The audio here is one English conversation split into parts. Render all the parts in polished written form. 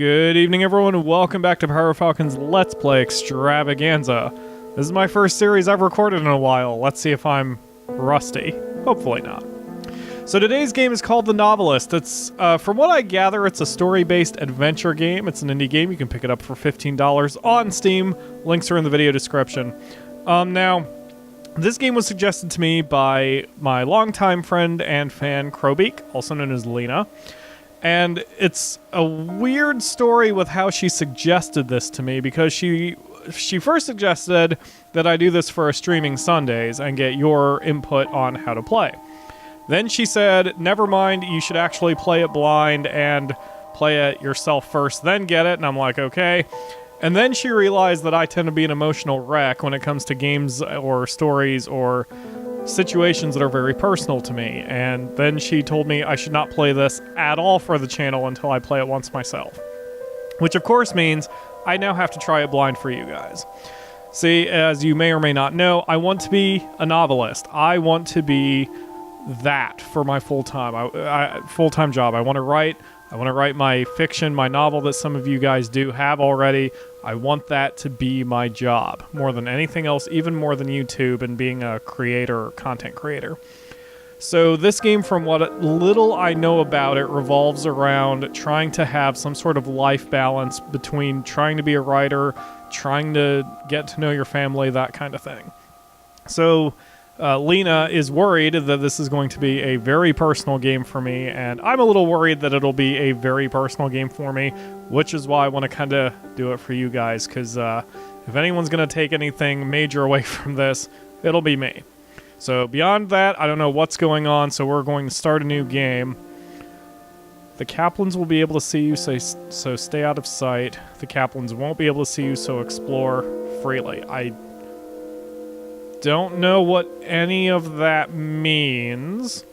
Good evening, everyone, and welcome back to PyroFalkon's Let's Play Extravaganza. This is my first series I've recorded in a while. Let's see if I'm rusty. Hopefully not. So today's game is called The Novelist. It's, from what I gather, it's a story-based adventure game. It's an indie game. You can pick it up for $15 on Steam. Links are in the video description. Now, this game was suggested to me by my longtime friend and fan, Crowbeak, also known as Lena. And it's a weird story with how she suggested this to me, because she first suggested that I do this for a streaming Sundays and get your input on how to play. Then she said, never mind, you should actually play it blind and play it yourself first, then get it. And I'm like, okay. And then she realized that I tend to be an emotional wreck when it comes to games or stories or situations that are very personal to me, and then she told me I should not play this at all for the channel until I play it once myself. Which of course means I now have to try it blind for you guys. See, as you may or may not know, I want to be a novelist. I want to be that for my full-time job. I want to write my fiction, my novel that some of you guys do have already. I want that to be my job more than anything else, even more than YouTube and being a creator or content creator. So this game, from what little I know about it, revolves around trying to have some sort of life balance between trying to be a writer, trying to get to know your family, that kind of thing. So Lena is worried that this is going to be a very personal game for me, and I'm a little worried that it'll be a very personal game for me, which is why I want to kind of do it for you guys, because if anyone's going to take anything major away from this, it'll be me. So beyond that, I don't know what's going on, so we're going to start a new game. The Kaplans will be able to see you, so stay out of sight. The Kaplans won't be able to see you, so explore freely. I don't know what any of that means.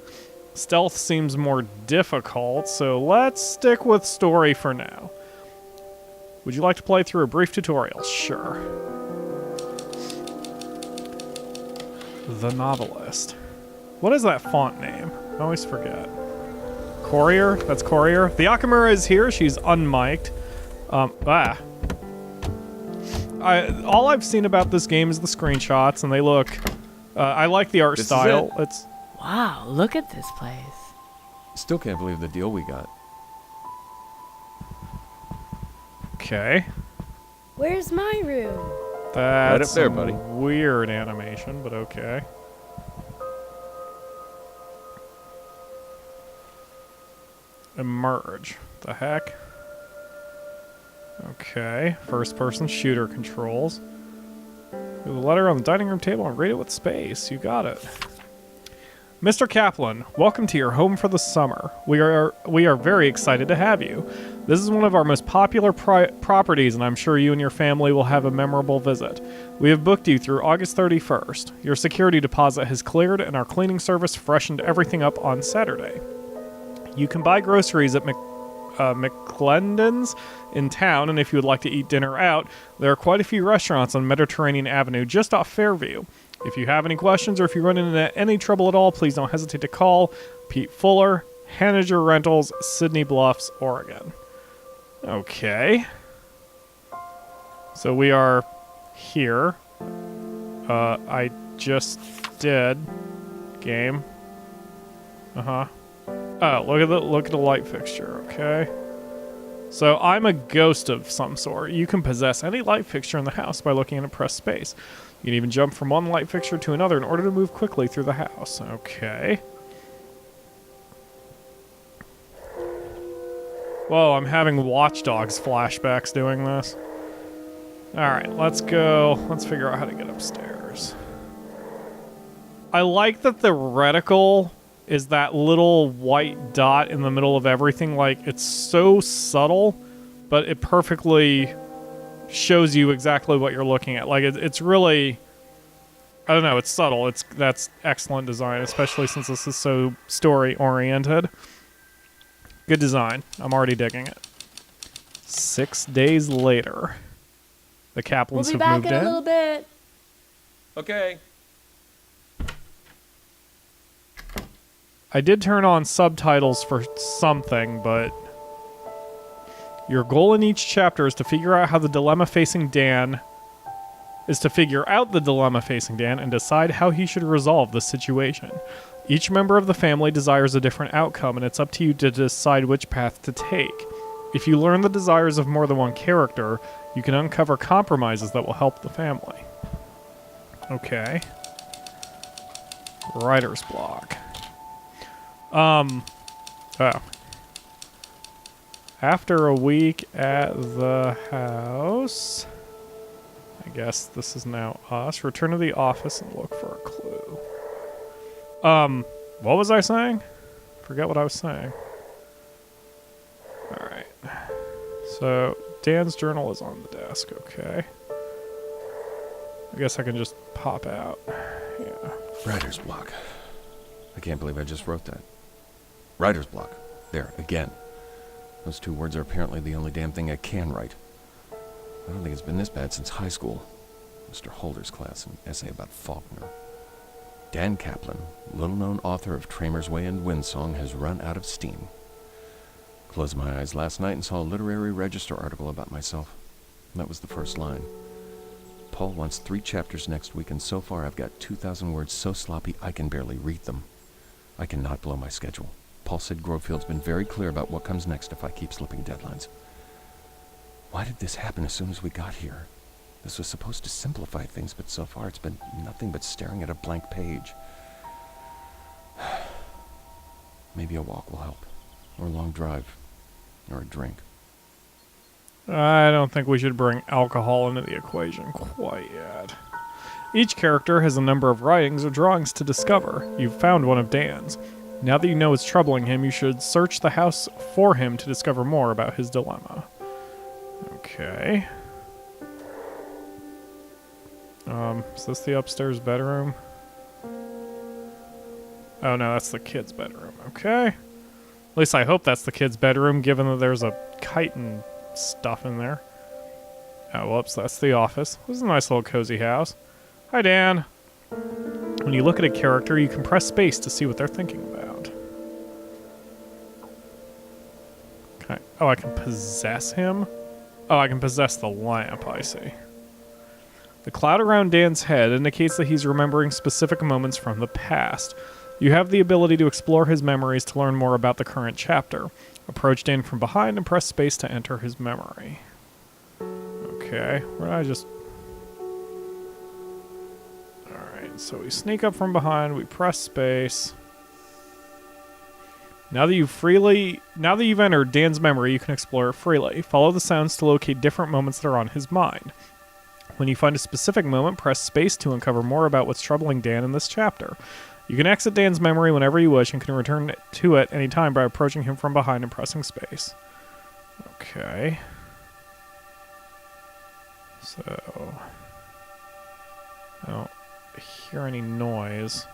Stealth seems more difficult, so let's stick with story for now. Would you like to play through a brief tutorial? Sure. The Novelist. What is that font name? I always forget. Courier? That's Courier. The Akamura is here. She's unmiked. All I've seen about this game is the screenshots, and they look... I like the art style. It's wow, look at this place. Still can't believe the deal we got. okay. Where's my room? That's right up there, some buddy. weird animation, but okay. Emerge. The heck? Okay, first-person shooter controls. Leave a letter on the dining room table and read it with space. You got it. Mr. Kaplan, welcome to your home for the summer. We are very excited to have you. This is one of our most popular properties, and I'm sure you and your family will have a memorable visit. We have booked you through August 31st. Your security deposit has cleared, and our cleaning service freshened everything up on Saturday. You can buy groceries at McClendon's in town, and if you would like to eat dinner out, there are quite a few restaurants on Mediterranean Avenue just off Fairview. If you have any questions or if you run into any trouble at all, please don't hesitate to call Pete Fuller, Hanager Rentals, Sydney Bluffs, Oregon. Okay. So we are here. I just did game. Oh, look at the light fixture, okay? So I'm a ghost of some sort. You can possess any light fixture in the house by looking at a press space. You can even jump from one light fixture to another in order to move quickly through the house. Okay. Whoa, I'm having Watch Dogs flashbacks doing this. Alright, let's go. Let's figure out how to get upstairs. I like that the reticle is that little white dot in the middle of everything. Like, it's so subtle, but it perfectly shows you exactly what you're looking at. Like, it's really... I don't know, it's subtle. That's excellent design, especially since this is so story-oriented. Good design. I'm already digging it. 6 days later. The Kaplans have moved in. We'll be back in a little bit. Okay. I did turn on subtitles for something, but Your goal in each chapter is to figure out the dilemma facing Dan and decide how he should resolve the situation. Each member of the family desires a different outcome, and it's up to you to decide which path to take. If you learn the desires of more than one character, you can uncover compromises that will help the family. Okay. Writer's block. Oh. After a week at the house... I guess this is now us. Return to the office and look for a clue. What was I saying? Forget what I was saying. Alright. So, Dan's journal is on the desk, okay. I guess I can just pop out. Yeah. Writer's block. I can't believe I just wrote that. Writer's block. There, again. Those 2 words are apparently the only damn thing I can write. I don't think it's been this bad since high school. Mr. Holder's class, an essay about Faulkner. Dan Kaplan, little-known author of Tramer's Way and Windsong, has run out of steam. Closed my eyes last night and saw a literary register article about myself. That was the first line. Paul wants 3 chapters next week, and so far I've got 2,000 words so sloppy I can barely read them. I cannot blow my schedule. Paul said Grovefield's been very clear about what comes next if I keep slipping deadlines. Why did this happen as soon as we got here? This was supposed to simplify things, but so far it's been nothing but staring at a blank page. Maybe a walk will help, or a long drive, or a drink. I don't think we should bring alcohol into the equation quite yet. Each character has a number of writings or drawings to discover. You've found one of Dan's. Now that you know what's troubling him, you should search the house for him to discover more about his dilemma. Okay. Is this the upstairs bedroom? Oh no, that's the kid's bedroom. Okay. At least I hope that's the kid's bedroom, given that there's a kite and stuff in there. Oh, whoops, that's the office. This is a nice little cozy house. Hi, Dan. When you look at a character, you can press space to see what they're thinking about. Okay. Oh, I can possess him? Oh, I can possess the lamp, I see. The cloud around Dan's head indicates that he's remembering specific moments from the past. You have the ability to explore his memories to learn more about the current chapter. Approach Dan from behind and press space to enter his memory. Okay, where did I just... Alright, so we sneak up from behind, we press space. Now that you've entered Dan's memory, you can explore it freely. Follow the sounds to locate different moments that are on his mind. When you find a specific moment, press space to uncover more about what's troubling Dan in this chapter. You can exit Dan's memory whenever you wish and can return to it anytime by approaching him from behind and pressing space. Okay. So... I don't hear any noise.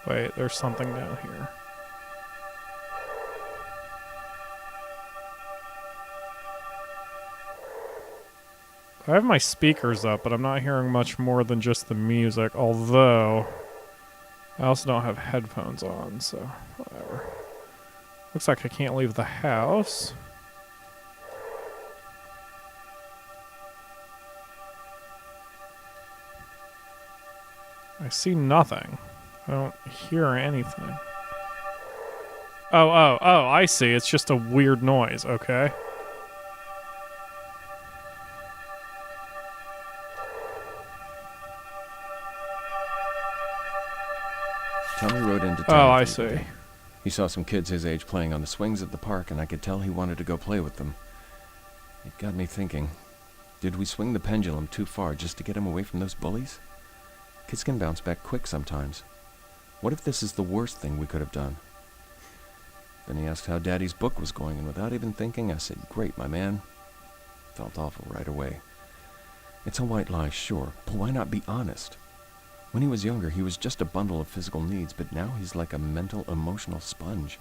Wait, there's something down here. I have my speakers up, but I'm not hearing much more than just the music, although I also don't have headphones on, so whatever. Looks like I can't leave the house. I see nothing. I don't hear anything. Oh, I see. It's just a weird noise, okay. Tommy rode into town. Oh, I see. He saw some kids his age playing on the swings at the park, and I could tell he wanted to go play with them. It got me thinking, did we swing the pendulum too far just to get him away from those bullies? Kids can bounce back quick sometimes. What if this is the worst thing we could have done? Then he asked how Daddy's book was going, and without even thinking, I said, "Great, my man." Felt awful right away. It's a white lie, sure, but why not be honest? When he was younger, he was just a bundle of physical needs, but now he's like a mental, emotional sponge.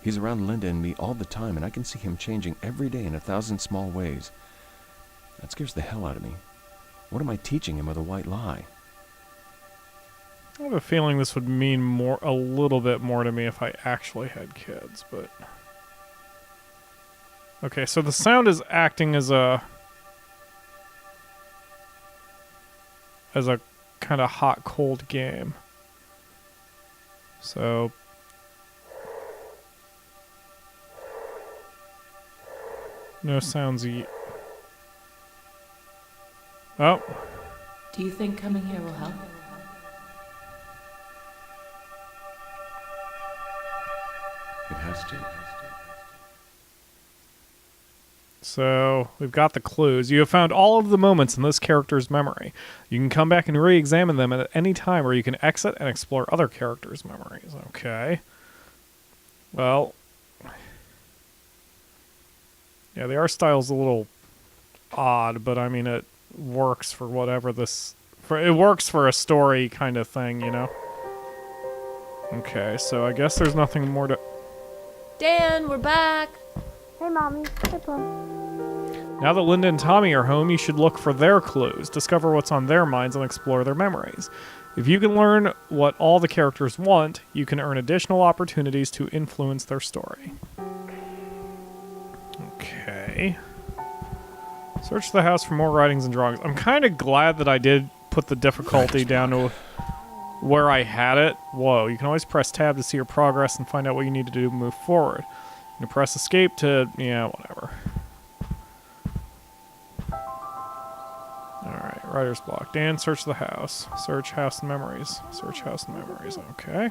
He's around Linda and me all the time, and I can see him changing every day in 1,000 small ways. That scares the hell out of me. What am I teaching him with a white lie? I have a feeling this would mean a little bit more to me if I actually had kids, but... Okay, so the sound is acting as a kind of hot cold game. So no sounds Oh, Do you think coming here will help? It has to. so we've got the clues. You have found all of the moments in this character's memory. You can come back and re-examine them at any time, or you can exit and explore other characters' memories. Okay. Well, yeah, the art style's a little odd, but I mean it works for whatever it works for a story kind of thing, you know? Okay, so I guess there's nothing more to... Dan, we're back. Hey, Mommy. Hey, Pop. Now that Linda and Tommy are home, you should look for their clues, discover what's on their minds, and explore their memories. If you can learn what all the characters want, you can earn additional opportunities to influence their story. Okay. Search the house for more writings and drawings. I'm kind of glad that I did put the difficulty down to where I had it. Whoa, you can always press tab to see your progress and find out what you need to do to move forward. You can press escape to... yeah, whatever. Alright, writer's block. Dan, search the house. Search house and memories. Search house and memories. Okay.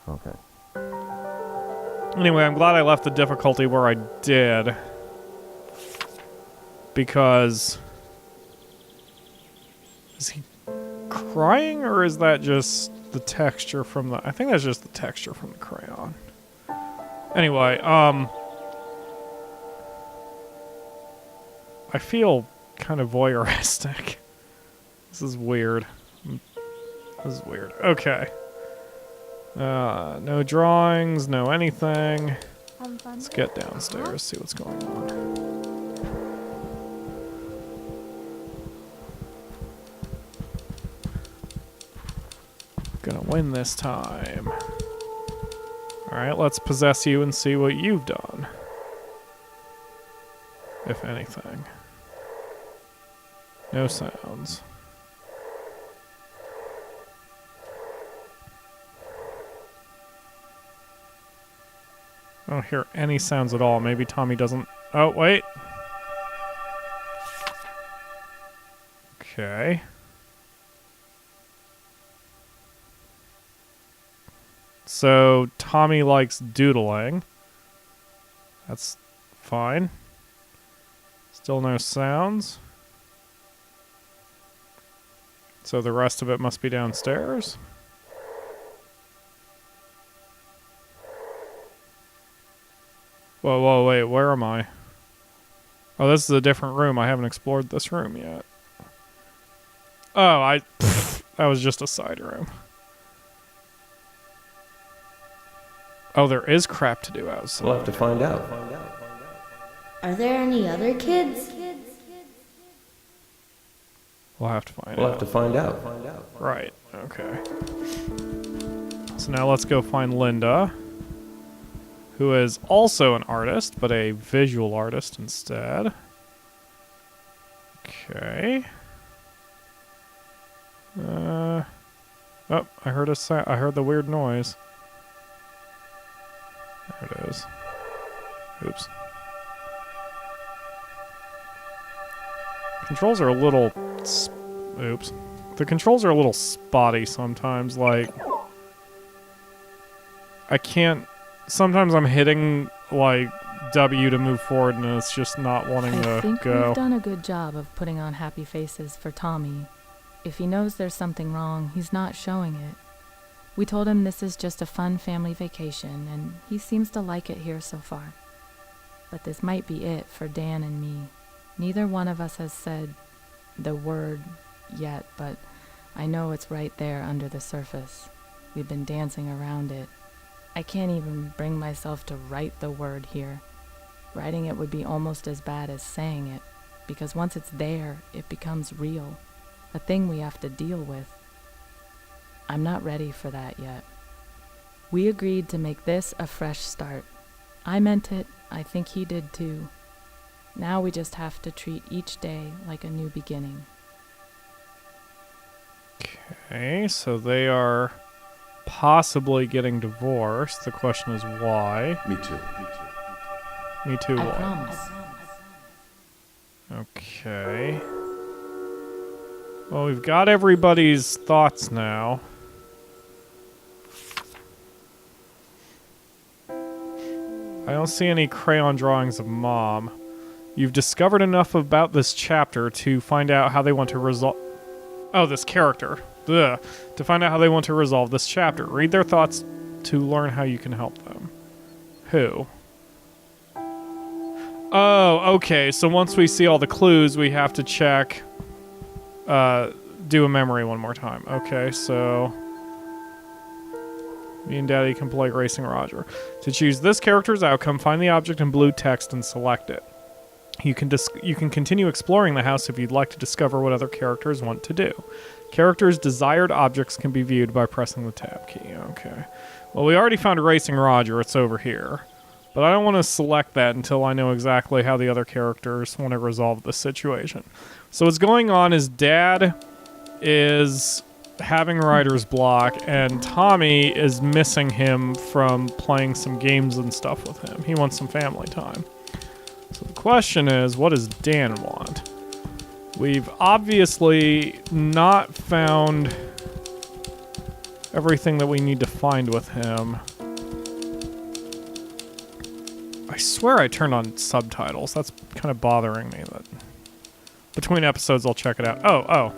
Okay. Anyway, I'm glad I left the difficulty where I did. Because... is he crying, or is that just the texture from the... I think that's just the texture from the crayon. Anyway, I feel kind of voyeuristic. This is weird. This is weird. Okay. No drawings, no anything. Having fun? Let's get downstairs, see what's going on. Gonna win this time. Alright, let's possess you and see what you've done. If anything. No sounds. I don't hear any sounds at all. Maybe Tommy doesn't... oh, wait. Okay. So, Tommy likes doodling. That's fine. Still no sounds. So the rest of it must be downstairs. Whoa, whoa, wait, where am I? Oh, this is a different room. I haven't explored this room yet. Oh, that was just a side room. Oh, there is crap to do outside. We'll have to find out. Are there any other kids? We'll have to find We'll out. have to find out. Right, okay. So now let's go find Linda, who is also an artist, but a visual artist instead. Okay. Oh, I heard I heard the weird noise. There it is. Oops. Controls are a little... oops. The controls are a little spotty sometimes, like... I can't... sometimes I'm hitting, like, W to move forward and it's just not wanting I to think go. we've done a good job of putting on happy faces for Tommy. If he knows there's something wrong, he's not showing it. We told him this is just a fun family vacation, and he seems to like it here so far. But this might be it for Dan and me. Neither one of us has said the word yet, but I know it's right there under the surface. We've been dancing around it. I can't even bring myself to write the word here. Writing it would be almost as bad as saying it, because once it's there, it becomes real, a thing we have to deal with. I'm not ready for that yet. We agreed to make this a fresh start. I meant it, I think he did too. Now we just have to treat each day like a new beginning. Okay, so they are possibly getting divorced. The question is why? Me too. Me too, I why? promise. Okay. Well, we've got everybody's thoughts now. I don't see any crayon drawings of Mom. You've discovered enough about this chapter to find out how they want to resolve... Oh, this character. Ugh. To find out how they want to resolve this chapter. Read their thoughts to learn how you can help them. Who? Oh, okay. So once we see all the clues, we have to check... do a memory one more time. Okay, so... Me and Daddy can play Racing Roger. To choose this character's outcome, find the object in blue text and select it. You can continue exploring the house if you'd like to discover what other characters want to do. Characters' desired objects can be viewed by pressing the tab key. Okay. Well, we already found Racing Roger. It's over here. But I don't want to select that until I know exactly how the other characters want to resolve this situation. So what's going on is Dad is having writer's block, and Tommy is missing him from playing some games and stuff with him. He wants some family time. So the question is, what does Dan want? We've obviously not found everything that we need to find with him. I swear I turned on subtitles. That's kind of bothering me. But between episodes, I'll check it out. Oh.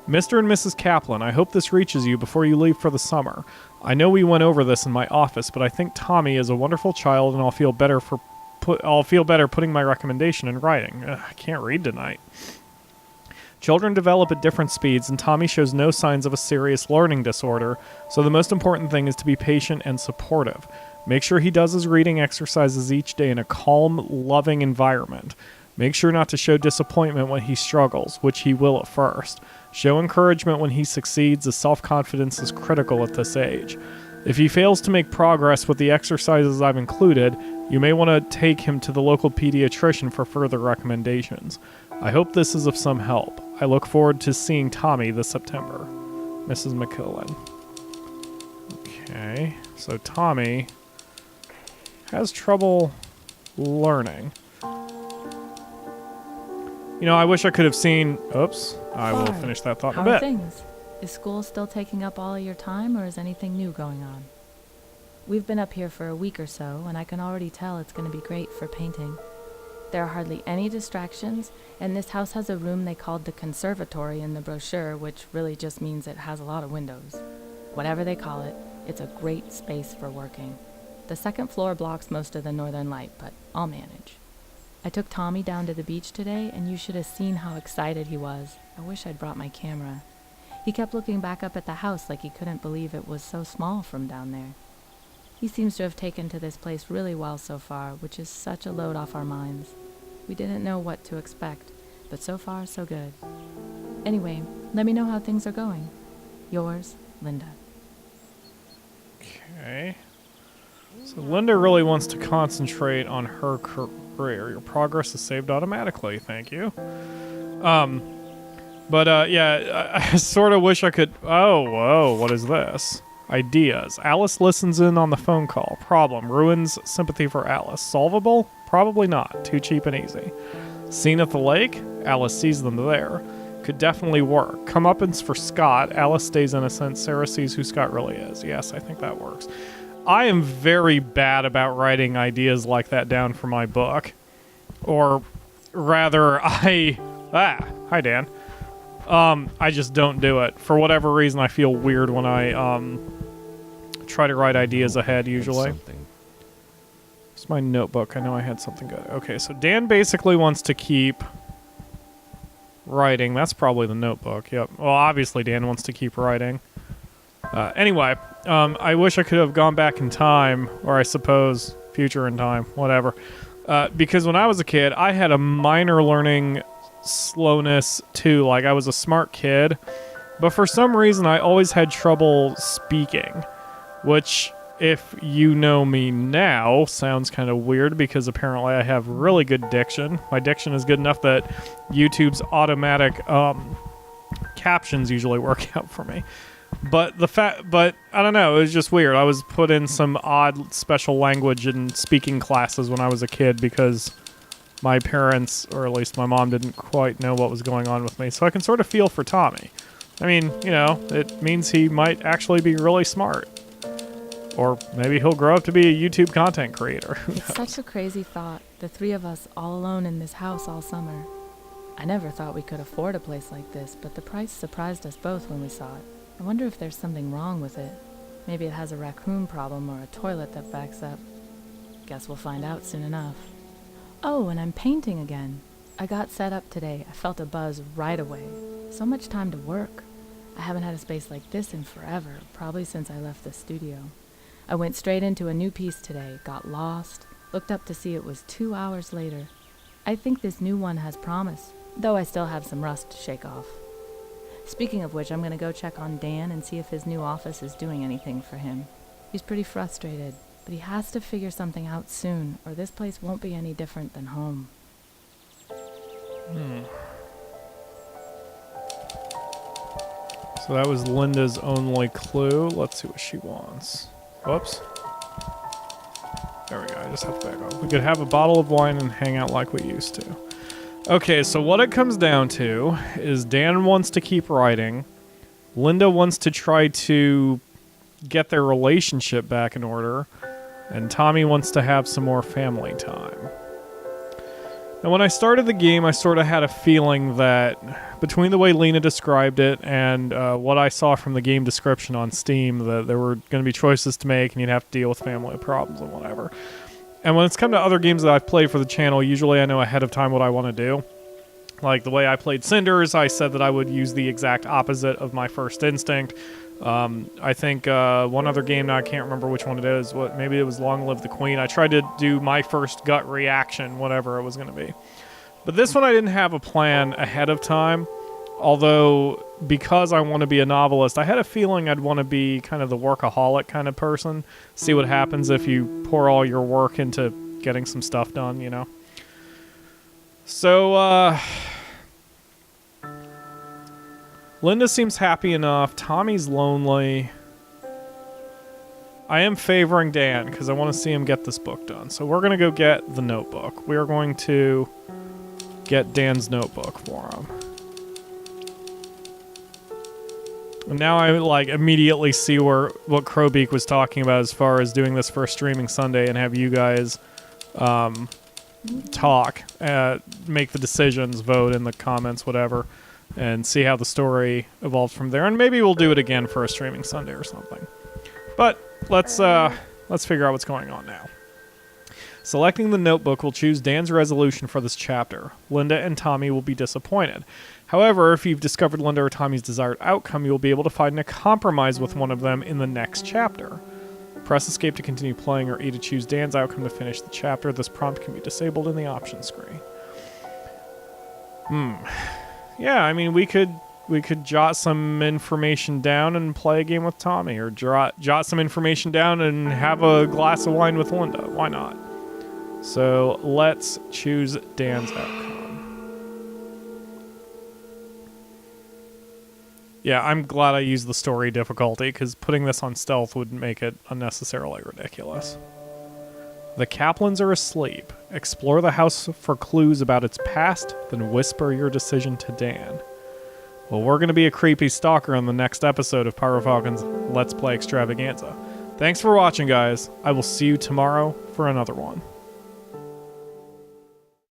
Mr. and Mrs. Kaplan, I hope this reaches you before you leave for the summer. I know we went over this in my office, but I think Tommy is a wonderful child, and I'll feel better putting my recommendation in writing. Ugh, I can't read tonight. Children develop at different speeds, and Tommy shows no signs of a serious learning disorder, so the most important thing is to be patient and supportive. Make sure he does his reading exercises each day in a calm, loving environment. Make sure not to show disappointment when he struggles, which he will at first. Show encouragement when he succeeds, as self-confidence is critical at this age. If he fails to make progress with the exercises I've included, you may want to take him to the local pediatrician for further recommendations. I hope this is of some help. I look forward to seeing Tommy this September. Mrs. McKillen. Okay, so Tommy has trouble learning. You know, I wish I could have seen... Oops. I will finish that thought in a How are bit. things? Is school still taking up all of your time, or is anything new going on? We've been up here for a week or so, and I can already tell it's going to be great for painting. There are hardly any distractions, and this house has a room they called the conservatory in the brochure, which really just means it has a lot of windows. Whatever they call it, it's a great space for working. The second floor blocks most of the northern light, but I'll manage. I took Tommy down to the beach today, and you should have seen how excited he was. I wish I'd brought my camera. He kept looking back up at the house like he couldn't believe it was so small from down there. He seems to have taken to this place really well so far, which is such a load off our minds. We didn't know what to expect, but so far, so good. Anyway, let me know how things are going. Yours, Linda. Okay. So Linda really wants to concentrate on her career. Your progress is saved automatically. Thank you. Yeah, I sort of wish I could... Oh, whoa, what is this? Ideas. Alice listens in on the phone call. Problem. Ruins sympathy for Alice. Solvable? Probably not. Too cheap and easy. Scene at the lake? Alice sees them there. Could definitely work. Comeuppance for Scott. Alice stays innocent. Sarah sees who Scott really is. Yes, I think that works. I am very bad about writing ideas like that down for my book. Or rather, hi Dan. I just don't do it. For whatever reason, I feel weird when I try to write ideas ahead usually. It's my notebook. I know I had something good. Okay, so Dan basically wants to keep writing. That's probably the notebook. Yep. Well, obviously Dan wants to keep writing. Anyway, I wish I could have gone back in time, or I suppose future in time, whatever. Because when I was a kid, I had a minor learning slowness too. Like, I was a smart kid, but for some reason I always had trouble speaking, which if you know me now, sounds kind of weird because apparently I have really good diction. My diction is good enough that YouTube's automatic captions usually work out for me. But I don't know, it was just weird. I was put in some odd special language and speaking classes when I was a kid because my parents, or at least my mom, didn't quite know what was going on with me. So I can sort of feel for Tommy. I mean, you know, it means he might actually be really smart. Or maybe he'll grow up to be a YouTube content creator. Who knows? It's such a crazy thought, the three of us all alone in this house all summer. I never thought we could afford a place like this, but the price surprised us both when we saw it. I wonder if there's something wrong with it. Maybe it has a raccoon problem or a toilet that backs up. Guess we'll find out soon enough. Oh, and I'm painting again. I got set up today. I felt a buzz right away. So much time to work. I haven't had a space like this in forever, probably since I left the studio. I went straight into a new piece today, got lost, looked up to see it was 2 hours later. I think this new one has promise, though I still have some rust to shake off. Speaking of which, I'm going to go check on Dan and see if his new office is doing anything for him. He's pretty frustrated, but he has to figure something out soon, or this place won't be any different than home. So that was Linda's only clue. Let's see what she wants. Whoops. There we go. I just have to back off. We could have a bottle of wine and hang out like we used to. Okay, so what it comes down to is Dan wants to keep writing. Linda wants to try to get their relationship back in order. And Tommy wants to have some more family time. Now, when I started the game, I sort of had a feeling that between the way Lena described it and what I saw from the game description on Steam, that there were going to be choices to make and you'd have to deal with family problems and whatever. And when it's come to other games that I've played for the channel, usually I know ahead of time what I want to do. Like the way I played Cinders, I said that I would use the exact opposite of my first instinct. I think one other game, now I can't remember which one it is, maybe it was Long Live the Queen. I tried to do my first gut reaction, whatever it was going to be. But this one I didn't have a plan ahead of time, although because I want to be a novelist, I had a feeling I'd want to be kind of the workaholic kind of person, see what happens if you pour all your work into getting some stuff done, you know? So, Linda seems happy enough. Tommy's lonely. I am favoring Dan because I want to see him get this book done. So we're going to go get the notebook. We are going to get Dan's notebook for him. And now I immediately see what Crowbeak was talking about as far as doing this for a streaming Sunday and have you guys talk, make the decisions, vote in the comments, whatever, and see how the story evolves from there. And maybe we'll do it again for a streaming Sunday or something. But let's figure out what's going on now. Selecting the notebook will choose Dan's resolution for this chapter. Linda and Tommy will be disappointed. However, if you've discovered Linda or Tommy's desired outcome, you will be able to find a compromise with one of them in the next chapter. Press escape to continue playing or E to choose Dan's outcome to finish the chapter. This prompt can be disabled in the options screen. Yeah, I mean, we could jot some information down and play a game with Tommy, or jot some information down and have a glass of wine with Linda. Why not? So let's choose Dan's outcome. Yeah, I'm glad I used the story difficulty, because putting this on stealth would make it unnecessarily ridiculous. The Kaplans are asleep. Explore the house for clues about its past, then whisper your decision to Dan. Well, we're going to be a creepy stalker in the next episode of PyroFalkon's Let's Play Extravaganza. Thanks for watching, guys. I will see you tomorrow for another one.